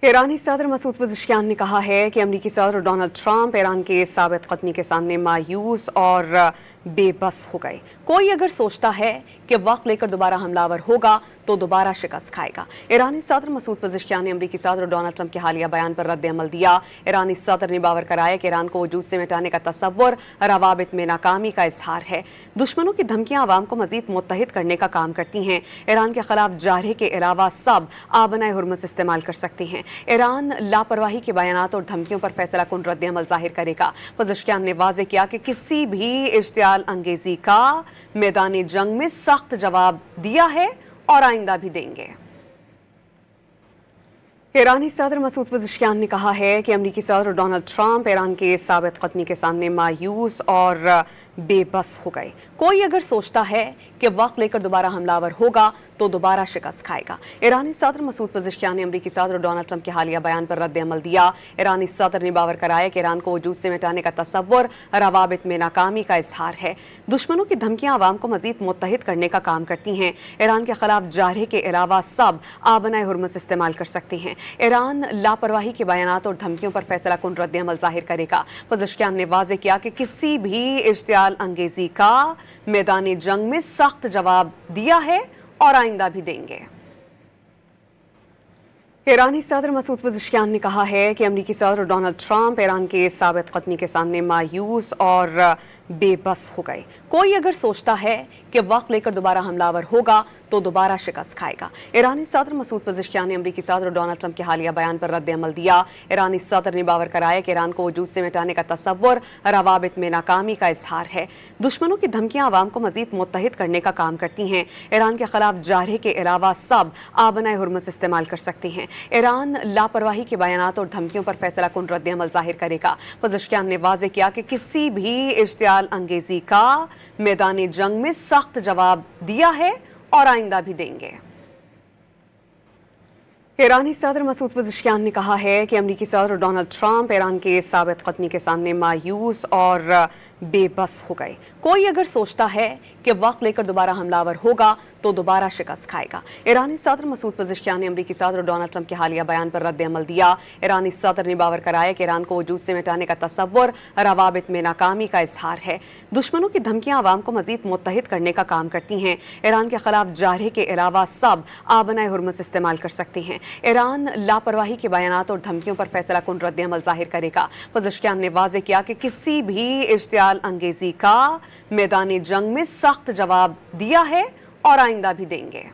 ईरानी सदर मसूद पज़ेश्कियान ने कहा है कि अमरीकी सदर डोनाल्ड ट्रंप ईरान के साबित कदमी के सामने मायूस और बेबस हो गए। कोई अगर सोचता है कि वक्त लेकर दोबारा हमलावर होगा तो दोबारा शिकस्त खाएगा। ईरानी सदर मसूद पज़ेश्कियान ने अमरीकी सदर डोनाल्ड ट्रंप के हालिया बयान पर रद्द अमल दिया। ईरानी सदर ने बावर कराया कि ईरान को वजूद से मिटाने का तसव्वुर रवाबित में नाकामी का इजहार है। दुश्मनों की धमकियां आवाम को मजीद मुत्तहिद करने का काम करती हैं। ईरान के खिलाफ जारहे के अलावा सब आबनाए हुर्मुस इस्तेमाल कर सकते हैं। ईरान लापरवाही के बयानात और धमकियों पर फैसला कुन रद्द अमल जाहिर करेगा। पज़ेश्कियान ने वाज़ेह किया कि किसी भी इश्तियाल अंगेजी का मैदानी जंग में सख्त जवाब दिया है और आइंदा भी देंगे। ईरानी सदर मसूद पज़ेश्कियान ने कहा है कि अमरीकी सदर डोनाल्ड ट्रंप ईरान के साबित कदमी के सामने मायूस और बेबस हो गए। कोई अगर सोचता है कि वक्त लेकर दोबारा हमलावर होगा तो दोबारा शिकस्त खाएगा। ईरानी सदर मसूद पज़ेश्कियान ने अमरीकी सदर डोनाल्ड ट्रंप के हालिया बयान पर रद्द अमल दिया। ईरानी सदर ने बावर कराया कि ईरान को वजूद से मिटाने का तसव्वुर रवाबित में नाकामी का इजहार है। दुश्मनों की धमकियां आवाम को मजीद मुत्तहिद करने का काम करती हैं। ईरान के खिलाफ जारहे के अलावा सब आबनाए हुर्मुस इस्तेमाल कर सकते हैं। ईरान लापरवाही के बयानात और धमकियों पर फैसला कुन रद्द अमल जाहिर करेगा। पज़ेश्कियान ने वाज़ेह किया कि किसी भी इश्तियाल अंगेजी का मैदानी जंग में सख्त जवाब दिया है और आइंदा भी देंगे। ईरानी सदर मसूद पज़ेश्कियान ने कहा है कि अमरीकी सदर डोनाल्ड ट्रंप ईरान के साबित कदमी के सामने मायूस और बेबस हो गए। कोई अगर सोचता है कि वक्त लेकर दोबारा हमलावर होगा तो दोबारा शिकस्त खाएगा। ईरानी सदर मसूद पज़ेश्कियान ने अमरीकी सदर डोनाल्ड ट्रंप के हालिया बयान पर रद्द अमल दिया। ईरानी सदर ने बावर कराया कि ईरान को वजूद से मिटाने का तसव्वुर रवाबित में नाकामी का इजहार है। दुश्मनों की धमकियां आवाम को मजीद मुत्तहिद करने का काम करती हैं। ईरान के खिलाफ जारहे के अलावा सब आबनाए हुर्मुस इस्तेमाल कर सकते हैं। ईरान लापरवाही के बयानात और धमकियों पर फैसला कुन रद्द अमल जाहिर करेगा। पज़ेश्कियान ने वाज़ेह किया कि किसी भी इश्तियाल अंगेजी का मैदानी जंग में सख्त जवाब दिया है और आइंदा भी देंगे। ईरानी सदर मसूद पज़ेश्कियान ने कहा है कि अमरीकी सदर डोनाल्ड ट्रंप ईरान के साबित कदमी के सामने मायूस और बेबस हो गए। कोई अगर सोचता है कि वक्त लेकर दोबारा हमलावर होगा तो दोबारा शिकस्त खाएगा। ईरानी सदर मसूद पज़ेश्कियान ने अमरीकी सदर डोनाल्ड ट्रंप के हालिया बयान पर रद्द अमल दिया। ईरानी सदर ने बावर कराया कि ईरान को वजूद से मिटाने का तसव्वुर रवाबित में नाकामी का इजहार है। दुश्मनों की धमकियां आवाम को मजीद मुत्तहिद करने का काम करती हैं। ईरान के खिलाफ जारहे के अलावा सब आबनाए हुर्मुस इस्तेमाल कर सकते हैं। ईरान लापरवाही के बयानात और धमकियों पर फैसला कुन रद्द अमल जाहिर करेगा। पज़ेश्कियान ने वाज़ेह किया कि किसी भी इश्तियाल अंगेजी का मैदानी जंग में सख्त जवाब दिया है और आइंदा भी देंगे।